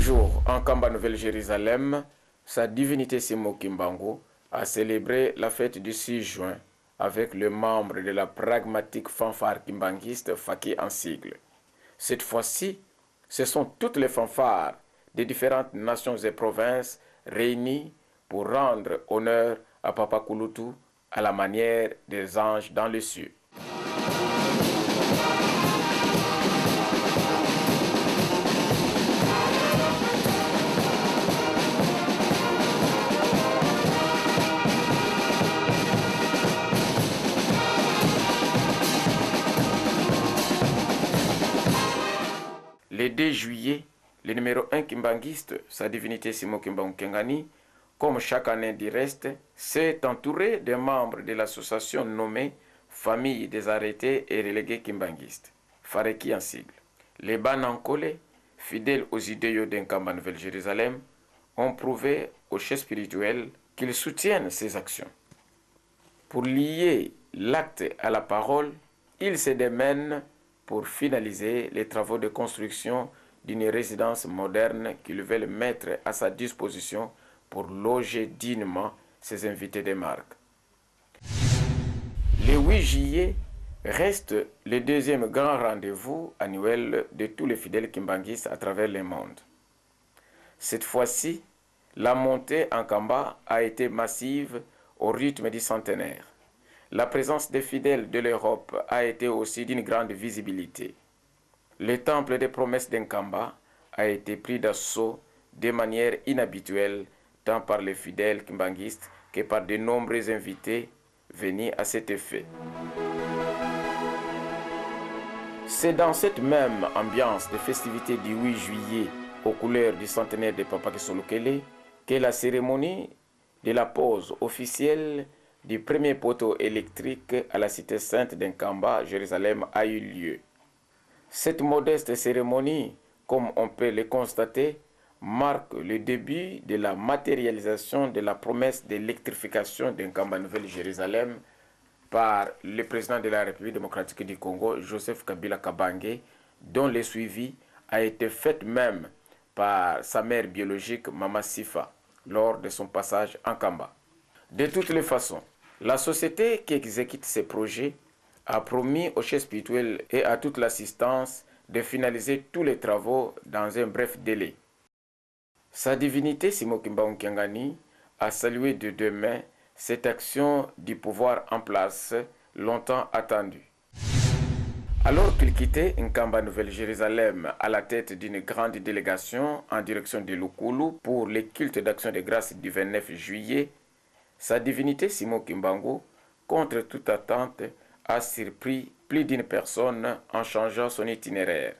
Toujours en Kamba Nouvelle-Jérusalem, sa divinité Simo Kimbangu a célébré la fête du 6 juin avec le membre de la pragmatique fanfare kimbanguiste Faki en sigle. Cette fois-ci, ce sont toutes les fanfares des différentes nations et provinces réunies pour rendre honneur à Papa Kouloutou à la manière des anges dans les cieux. Le 2 juillet, le numéro 1 kimbanguiste, sa divinité Simo Kimbangu Kengani, comme chaque année du reste, s'est entouré des membres de l'association nommée Famille des arrêtés et relégués kimbanguistes, Fareki en sigle. Les Banankole, fidèles aux idéaux d'un Kamba Nouvelle-Jérusalem, ont prouvé aux chefs spirituels qu'ils soutiennent ces actions. Pour lier l'acte à la parole, ils se démènent pour finaliser les travaux de construction d'une résidence moderne qu'ils veulent mettre à sa disposition pour loger dignement ses invités de marque. Le 8 juillet reste le deuxième grand rendez-vous annuel de tous les fidèles kimbanguistes à travers le monde. Cette fois-ci, la montée en Kamba a été massive au rythme du centenaire. La présence des fidèles de l'Europe a été aussi d'une grande visibilité. Le temple des promesses d'Nkamba a été pris d'assaut de manière inhabituelle tant par les fidèles kimbanguistes que par de nombreux invités venus à cet effet. C'est dans cette même ambiance de festivités du 8 juillet aux couleurs du centenaire de Papa Kesolokele que la cérémonie de la pose officielle du premier poteau électrique à la cité sainte d'Nkamba, Jérusalem, a eu lieu. Cette modeste cérémonie, comme on peut le constater, marque le début de la matérialisation de la promesse d'électrification d'Nkamba Nouvelle-Jérusalem par le président de la République démocratique du Congo, Joseph Kabila Kabange, dont le suivi a été fait même par sa mère biologique, Mama Sifa, lors de son passage en Kamba. De toutes les façons, la société qui exécute ces projets a promis aux chefs spirituels et à toute l'assistance de finaliser tous les travaux dans un bref délai. Sa divinité Simo Kimbangu Kengani a salué de deux mains cette action du pouvoir en place longtemps attendue. Alors qu'il quittait Nkamba Nouvelle-Jérusalem à la tête d'une grande délégation en direction de Lukulu pour le culte d'action de grâce du 29 juillet, sa divinité Simo Kimbangu, contre toute attente, a surpris plus d'une personne en changeant son itinéraire.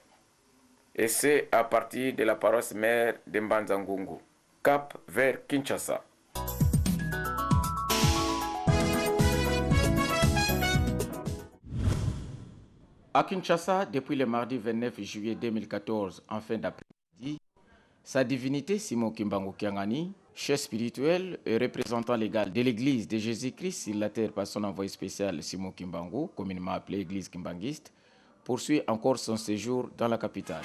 Et c'est à partir de la paroisse mère de Mbanzangungu, cap vers Kinshasa. À Kinshasa, depuis le mardi 29 juillet 2014, en fin d'après-midi, sa divinité Simo Kimbangu Kengani, chef spirituel et représentant légal de l'Église de Jésus-Christ sur la terre par son envoyé spécial Simo Kimbangu, communément appelé Église kimbanguiste, poursuit encore son séjour dans la capitale.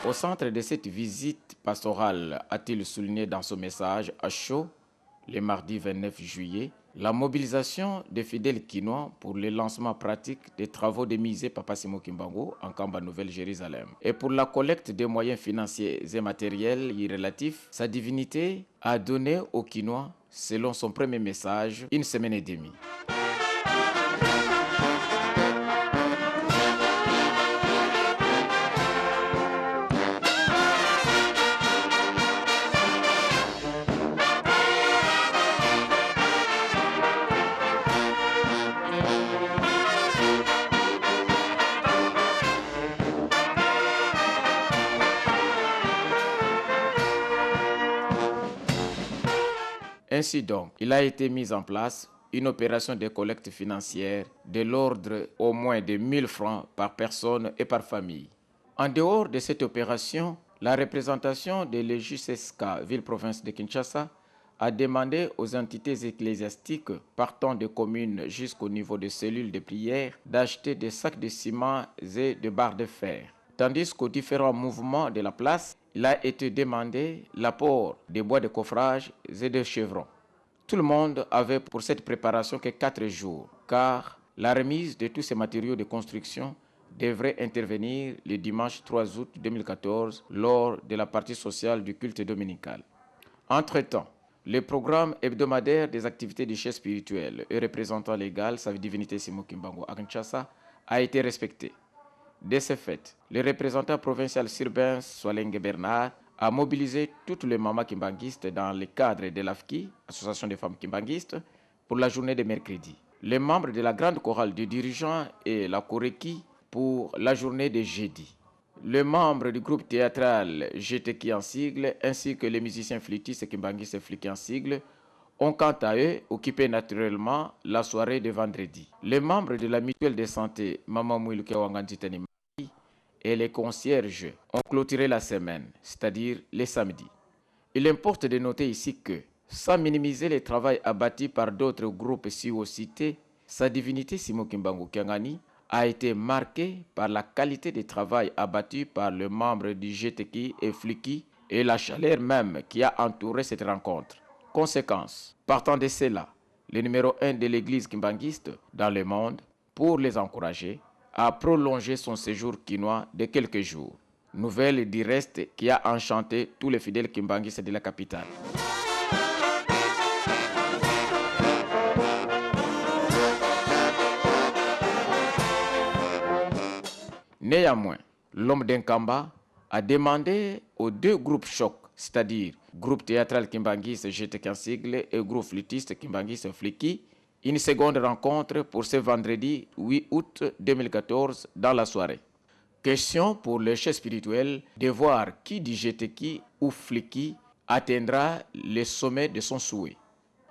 Au centre de cette visite pastorale, a-t-il souligné dans son message à chaud, le mardi 29 juillet, la mobilisation des fidèles kinois pour le lancement pratique des travaux de musée Papa Simo Kimbangu en Kamba Nouvelle-Jérusalem. Et pour la collecte des moyens financiers et matériels y relatifs, sa divinité a donné aux Kinois, selon son premier message, 1 semaine et demie. Ainsi donc, il a été mis en place une opération de collecte financière de l'ordre au moins de 1000 francs par personne et par famille. En dehors de cette opération, la représentation de l'EJCSK ville-province de Kinshasa a demandé aux entités ecclésiastiques partant des communes jusqu'au niveau des cellules de prière d'acheter des sacs de ciment et de barres de fer. Tandis qu'aux différents mouvements de la place, il a été demandé l'apport de bois de coffrage et de chevrons. Tout le monde avait pour cette préparation que 4 jours, car la remise de tous ces matériaux de construction devrait intervenir le dimanche 3 août 2014 lors de la partie sociale du culte dominical. Entre-temps, le programme hebdomadaire des activités du chef spirituel et représentant légal, sa divinité Simon Kimbangu à Kinshasa, a été respecté. De ce fait, le représentant provincial Sylvain Soalenge Bernard a mobilisé toutes les mamans kimbanguistes dans le cadre de l'AFKI, Association des femmes kimbanguistes, pour la journée de mercredi. Les membres de la grande chorale de dirigeants et la Koreki pour la journée de jeudi. Les membres du groupe théâtral GTK en sigle ainsi que les musiciens flûtistes kimbanguistes Fliki en sigle ont quant à eux occupé naturellement la soirée de vendredi. Les membres de la mutuelle de santé Mama Mouiluke Wangantitani et les concierges ont clôturé la semaine, c'est-à-dire les samedis. Il importe de noter ici que, sans minimiser le travail abattu par d'autres groupes cités, sa divinité Simon Kimbangu Kiangani a été marquée par la qualité du travail abattu par le membre du GTK et Fliki et la chaleur même qui a entouré cette rencontre. Conséquence, partant de cela, le numéro 1 de l'église kimbanguiste dans le monde, pour les encourager, a prolongé son séjour quinois de quelques jours. Nouvelle du reste qui a enchanté tous les fidèles kimbanguistes de la capitale. Néanmoins, l'homme d'Inkamba a demandé aux 2 groupes chocs, c'est-à-dire groupe théâtral kimbanguiste GTK en sigle et groupe flûtiste kimbanguiste Fliki, une seconde rencontre pour ce vendredi 8 août 2014 dans la soirée. Question pour le chef spirituel de voir qui du GTK ou Fliki atteindra le sommet de son souhait.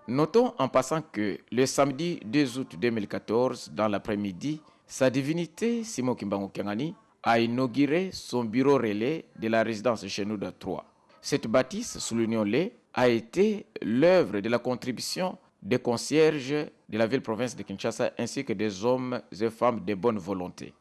Notons en passant que le samedi 2 août 2014, dans l'après-midi, sa divinité Simon Kimbangu Kiangani a inauguré son bureau relais de la résidence chez nous de Troyes. Cette bâtisse, soulignons-le, a été l'œuvre de la contribution des concierges de la ville-province de Kinshasa ainsi que des hommes et femmes de bonne volonté.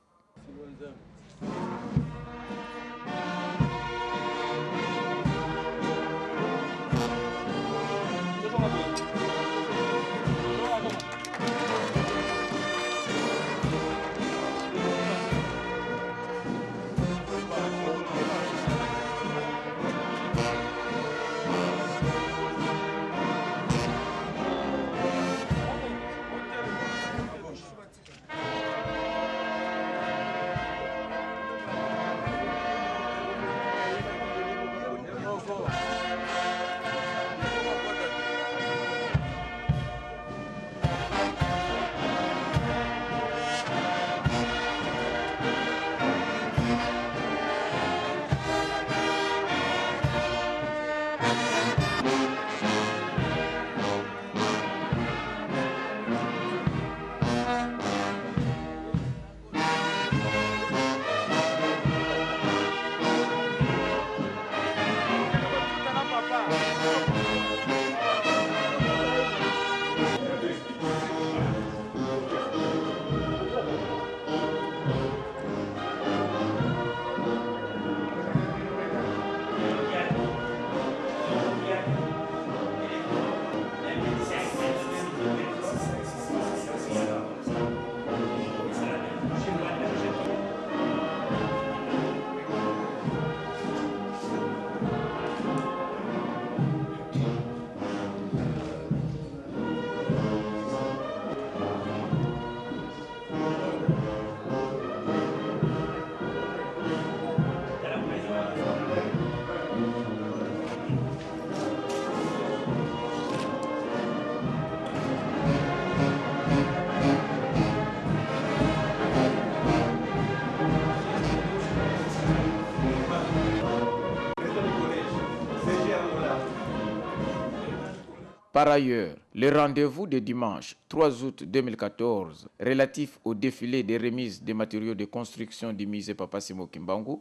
Par ailleurs, le rendez-vous de dimanche 3 août 2014 relatif au défilé des remises des matériaux de construction du musée Papa Simon Kimbangu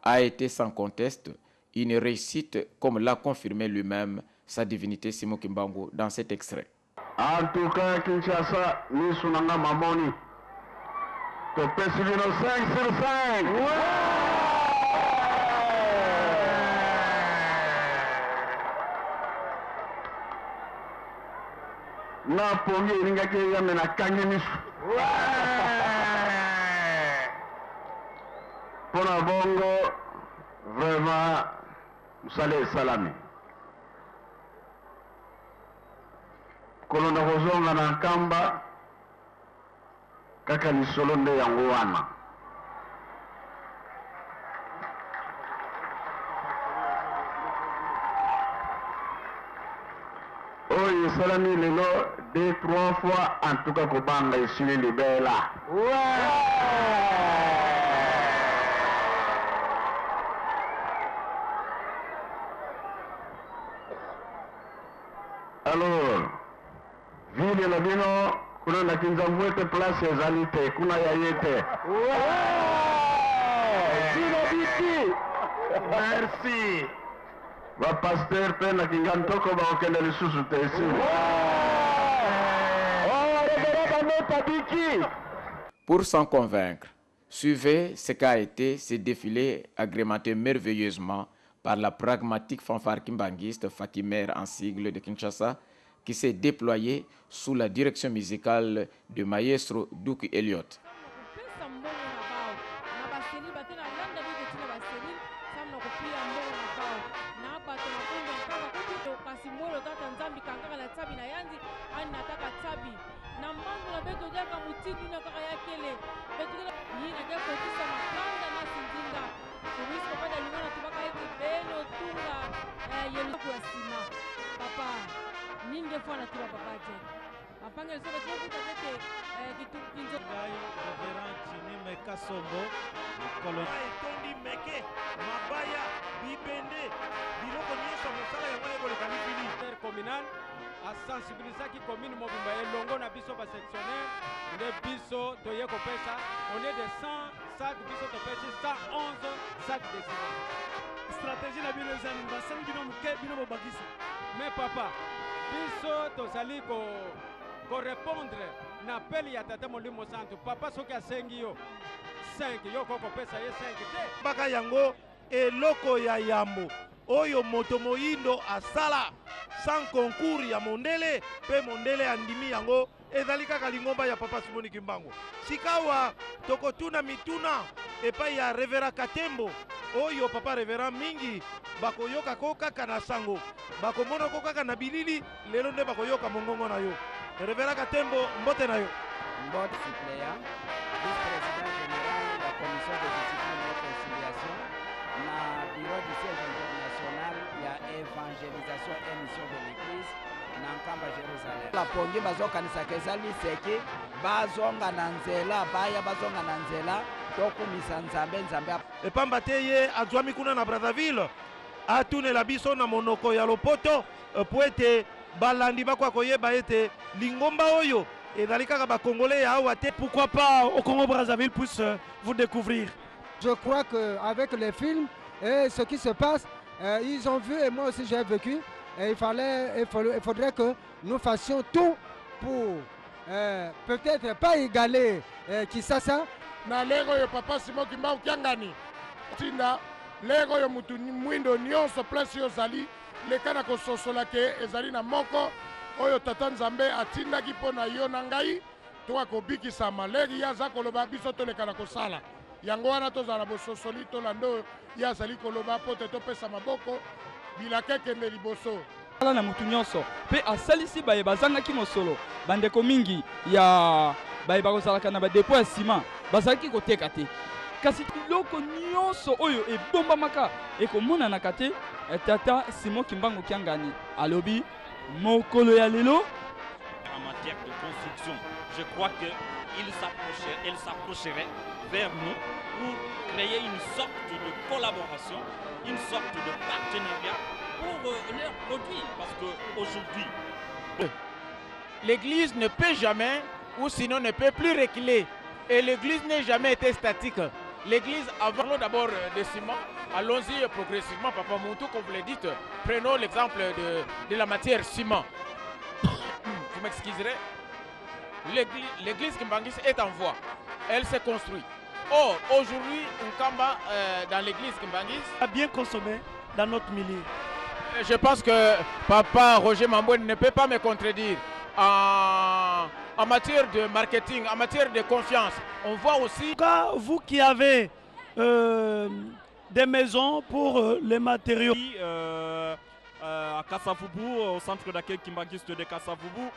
a été sans conteste une réussite comme l'a confirmé lui-même sa divinité Simon Kimbangu dans cet extrait. En tout cas, Kinshasa, nous sommes en Mamoni. Tu peux suivre 5 sur 5. Na pongi ringaki yamena kanyeni. Pour un bongo, vraiment, vous allez salami. Kolonda kozonga na kamba kaka lisolo nde yango wana. Oyo salami lelo 2-3 fois en tout cas kobanga esili libela. Alors, ville na bino kuna na kinzambu ete place ezali te kuna ya ye te. Merci. Va pasteur pe na kingantoko ba okende lisusu te esi. Pour s'en convaincre, suivez ce qu'a été ce défilé agrémenté merveilleusement par la pragmatique fanfare kimbanguiste Fatimère en sigle de Kinshasa, qui s'est déployé sous la direction musicale de maestro Duke Elliott. a sensibilisaki commune mobimba elongo na biso ba sectionnaire nde biso toye kopesa on est de 100 sacs biso topesi 111 sacs de ciment. Stratégie na bino ezali basali bino muke bino bobakisa. Mais papa biso tozali ko répondre na appel ya tata molimo santo papa soki asengi yo 5 yo koko pesa ye 5 te baka yango eloko ya yambo oyo moto moyindo asala sans concours ya mondele pe mondele andimi yango ezali kaka lingomba ya papa Simon Kimbangu. Sikawa tokotuna mituna epai ya Revera Katembo oyo papa Revera mingi bakoyoka ko kaka na sango bakomona ko kaka na bilili lelo nde bakoyoka mongongo na yo. Revera Katembo mbote na yo. Mbote suppléant, vice-président général de la commission de discipline et conciliation na bureau du siège international ya évangélisation et mission de l'église na nkamba Jérusalem. La pongi bazokanisa kezali seki bazonga na nzela baya bazonga na nzela tokumisa nzambe nzambe epamba te ye azwami kuna na Brazzaville atunela biso na monoko ya lopoto po ete balandi bakwa koyeba ete lingomba oyo ezali kaka bakongolais ya awa te. Pourquoi pas au Congo Brazzaville puisse vous découvrir. Je crois qu'avec les films et ce qui se passe, ils ont vu et moi aussi j'ai vécu. Et il faudrait que nous fassions tout pour peut-être pas égaler Kisasa. Na lego yo papa Simon Kimbangu kiangani. Tinda lego yo mutu mwindo nyonso place yo zali lekana kososola ke ezali na moko oyo tata Nzambe atindaki mpona yo na ngai toka kobikisa maleri ya aza koloba biso tolekana kosala yango wana tozala bososoli tolando ya azali koloba po te topesa maboko bilaka ekende liboso ala na mutu nyonso mpe asalisi baye bazangaki mosolo bandeko mingi ya baye bakozalaka na badepo ya nsima bazalaki koteka te kasi biloko nyonso oyo ebombamaka ekomonanaka te tata Simon Kimbangu kiangani alobi mokolo ya lelo. En matière de construction, je crois qu'elle s'approcherait vers nous pour créer une sorte de collaboration, une sorte de partenariat pour leurs produits. Parce qu'aujourd'hui, L'église ne peut jamais, ou sinon ne peut plus reculer. Et l'église n'a jamais été statique. L'église, avant d'abord de ciment, allons-y progressivement, Papa Moutou, comme vous le dites. Prenons l'exemple de la matière ciment. Vous m'excuserez. L'église Kimbangis est en voie. Elle s'est construite. Or, aujourd'hui, Nkamba, dans l'église Kimbangis, a bien consommé dans notre milieu. Je pense que Papa Roger Mamboué ne peut pas me contredire. En matière de marketing, en matière de confiance, on voit aussi... Vous qui avez des maisons pour les matériaux... à Kassavubu, au centre d'accueil Kimbangis de Kassavubu,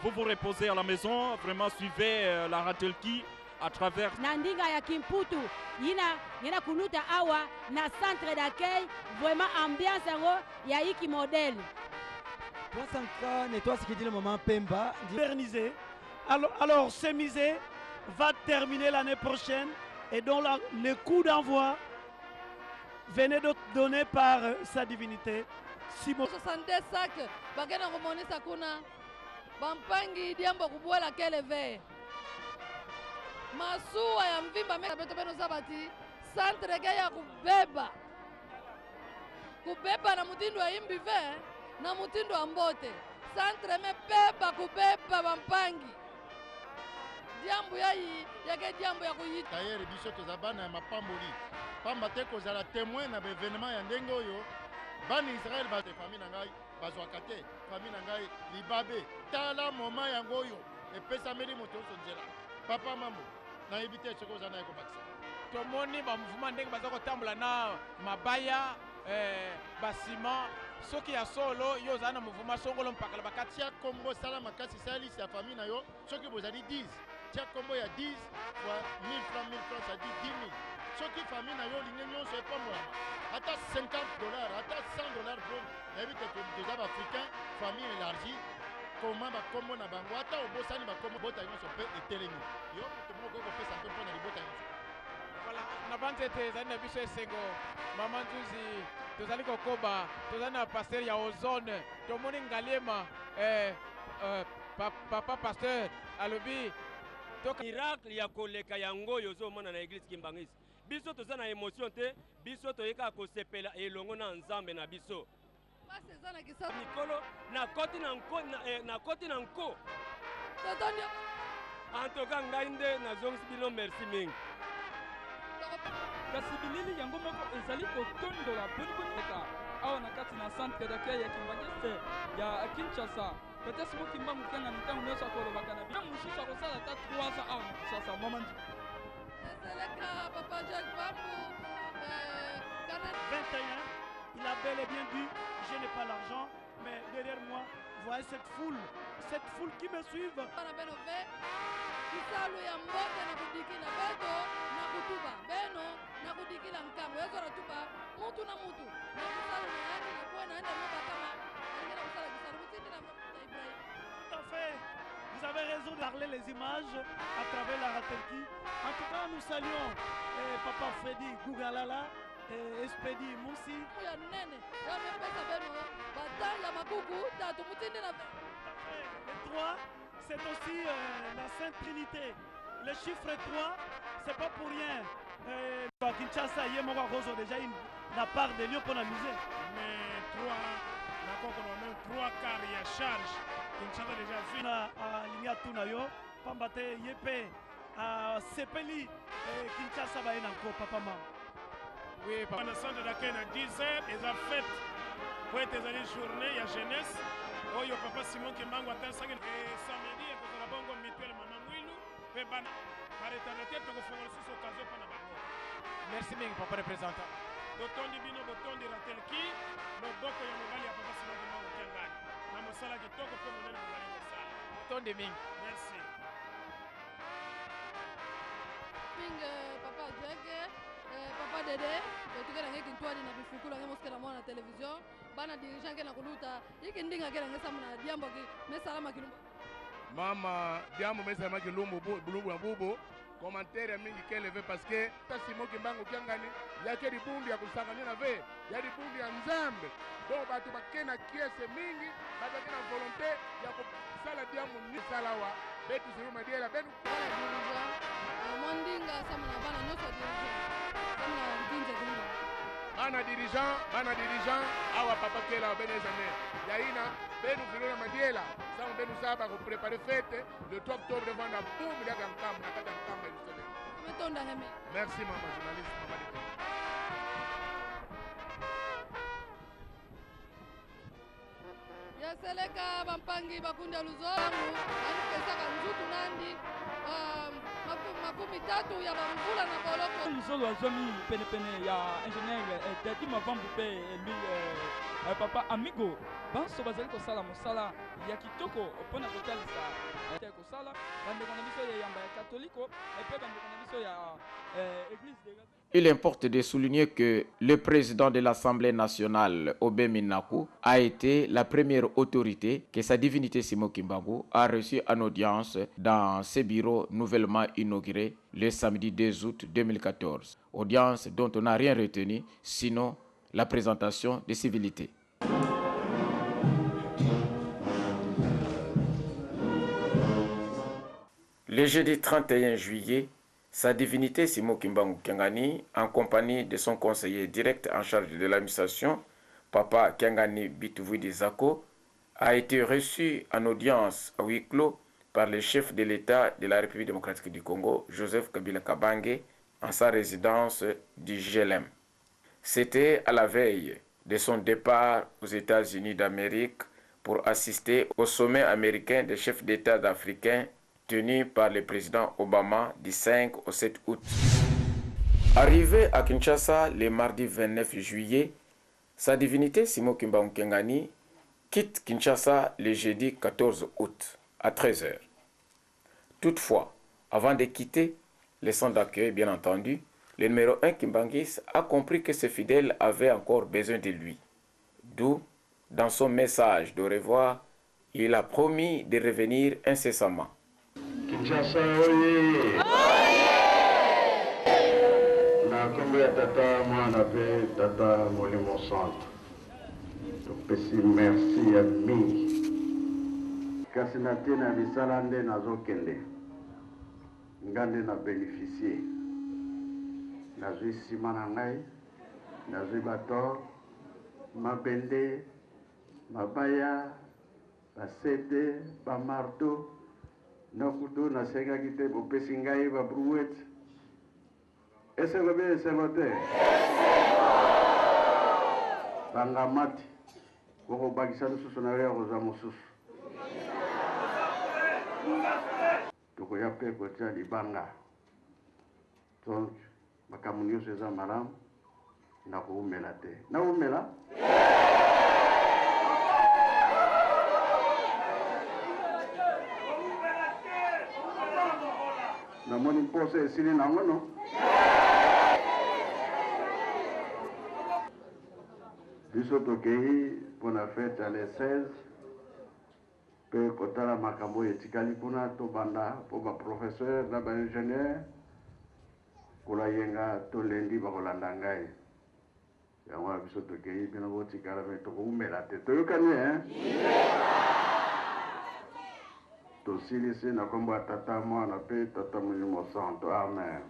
vous vous reposez à la maison, vraiment suivez la Ratelki à travers... Nandinga ya Kimputu, yina kunuta awa na centre d'accueil, vraiment ambiance ya hiki modèle. Poissanka nettoie ce qui dit le moment Pemba. Modernisé. Alors ce musée va terminer l'année prochaine et dont le coup d'envoi venait de donner par sa divinité. Simon. 62 sacs, bagana romoni sakuna, bampangi diambo kubwela keleve. Masuwa ya mvimba meka beto beno sabati, centre ya kubeba na mutindo wa imbive na mutindo wa mbote. Centre mebeba kubeba bampangi. Diambo yake diambo ya kuyita. Tayeri biso tozabana ya mapamboli. Pamba te kozala témoin na événement ya ndenge oyo. Bani Israël ba te famille nangai bazwaka te, famille nangai libabe. Tala moment yango oyo epesa meli moto sonzela. Papa mambo na ebite choko zana yako bakisa. Tomoni ba mouvement ndenge baza kotambola na mabaya basima soki ya solo yo zana mouvement songolo mpakala bakati tia kombo sala makasi sali sa famille na yo soki bozali 10 tia kombo ya 10 fois 1000 francs ça dit 10 000 soki famille na yo linge nyonso epambola ata $50 ata $100 bro ebite déjà ba africain famille élargie comment ba kombo na bango ata obosani ba kombo bota nyonso pe etelemi yo to moko ko pesa pe pona libota nyonso. Voilà, na bantete zani na biso esengo mama nzuzi tozali kokoba tozali na pasteur ya ozone tomoni ngaliema papa pasteur alobi miracle ya koleka yango oyo ozomona na église Kimbangis biso toza na émotion te biso toyeka kosepela elongo na nzambe na biso mikolo na koti na nko antoka ngai nde nazongisi bino merci mingi. Kasi bilili yango moko ezali kotondola boniboneka awa na kati na centre d'accueil ya Kimbangis ya Kinshasa. Peut-être que Kimbangu kanga ntango nyonso akolobaka na bino mosusu akosala ata 3 ans awa na Kinshasa moment. Papa Jacques Bambou 21, il a bel et bien dit je n'ai pas l'argent, mais derrière moi voyez cette foule qui me suivent. Kisalu ya mbote na kudikila beto na kutuba beno na kudikila nkango yezora tuba mutu na mutu na kisalu na yaki na kuwa naenda mboka kama ngena kusala kisalu mutindi na Ibrahim. Tout à fait, vous avez raison de parler les images à travers la Ratelki. En tout cas nous saluons Papa Freddy Gougalala et Espedi Moussi ya nene ya mepesa beno batanga makuku tatu mutindi na les 3. C'est aussi la Sainte Trinité. Le chiffre 3, c'est pas pour rien. À Kinshasa, il y a déjà la part de lieu pour amuser. Mais 3, même 3 quarts, il y a charge. Kinshasa déjà vu. À Linia Tunayo, Pambate Yepe, à Sepeli, Kinshasa, il y a encore Papa Mam. Oui, Papa. Le centre d'accueil à 10h, ils ont fait. Pour être des journées, il y a jeunesse. Oh, yo Papa Simon Kimbangu attend ça. Et samedi, il y a bongo mutuel Maman Mouilou. Et ban. Arrêtez la tête, vous faites aussi occasion pour la bango. Merci bien, Papa représentant. Boton di bino, boton di Ratelki. Le boko ya mobali ya Papa Simon Kimbangu Kiangani. Na mosala kitoko pour mon mobali mosala. Boton de Ming. Merci. Ming, Papa Jacques. Papa Dede, tukera ngeki ntwali na bifukula ngemo skela mwana television bana dirigeant kena kuluta yiki ndinga kena ngesa mna diambo ki mesala makilumbu mama diambo mesala makilumbu bulumbu na bubu commentaire mingi keleve parce que Simon Kimbangu kiangani yake libundu ya kusangania na ve ya libundu ya nzambe donc bato bakena kiese mingi bato bakena volonté ya kusala diamu ni sala wa betu siru madiela betu mondinga sama na bana nyonso dirigeant bana dirigeant awa papa kela benezane yaina benu vilona madiela sama benu saba ko préparer fête le 3 octobre devant la boum ya kankam na kata kankam Yerusalem. Metonda heme. Merci mama journaliste mama de. Yaseleka bampangi bakundi ya luzolangu alipesaka nzutu nandi makumi tatu ya bamvula na boloko lisolo azwami penepene ya ingénieur Dadi Mavambu mpe lui papa amigo banso bazali kosala mosala ya kitoko mpona kotalisa kosala bandeko na biso ya yamba ya katoliko epe bandeko na biso ya église de. Il importe de souligner que le président de l'Assemblée nationale, Obé Minaku, a été la première autorité que sa divinité Simon Kimbangu a reçue en audience dans ses bureaux nouvellement inaugurés le samedi 2 août 2014. Audience dont on n'a rien retenu, sinon la présentation des civilités. Le jeudi 31 juillet, sa divinité Simon Kimbangu Kiangani, en compagnie de son conseiller direct en charge de l'administration, Papa Kiangani Bituvidi Zako, a été reçu en audience à huis clos par le chef de l'État de la République démocratique du Congo, Joseph Kabila Kabange, en sa résidence du GLM. C'était à la veille de son départ aux États-Unis d'Amérique pour assister au sommet américain des chefs d'État africains tenu par le président Obama du 5 au 7 août. Arrivé à Kinshasa le mardi 29 juillet, sa divinité Simon Kimbangu Kiangani quitte Kinshasa le jeudi 14 août à 13h. Toutefois, avant de quitter le centre d'accueil, bien entendu, le numéro 1 Kimbangis a compris que ses fidèles avaient encore besoin de lui. D'où, dans son message de revoir, il a promis de revenir incessamment. Kinshasa oye! Na kombo ya tata mwana pe tata molimo centre. Topesi merci ya mingi. Kasi na te na misala nde nazokende. Nga nde na bénéficier. Nazwi nsima na ngai, nazwi bator, mabende, mabaya, basede, bamardo, nakutu nasengaki te bopesi ngai babrouette. Esengo bien esengo te? Bangamati kokobakisa lisusu na yo ya kozwa mosusu. Tokoya mpe kotia libanga. Donc makambo nyonso eza malamu nakoumela te. Naumela? Namoni mposa esili nango no? Biso tokei mpona fete ale 16 mpe kotala makambo etikali kuna tobanda mpo baprofesseur na baingénieur kolayenga to lendi bakolanda ngai yango wana biso tokei bino botikala me tokoumela te toyokani tosilisi na kombo ya tata mwana mpe tata molimo santo amen.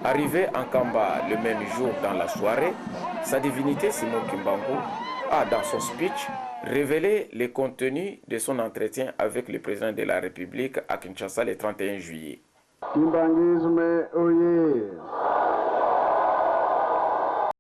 Arrivé en Kamba le même jour dans la soirée, sa divinité Simon Kimbangu a, dans son speech, révélé les contenus de son entretien avec le président de la République à Kinshasa le 31 juillet. Kimbanguisme, oyez!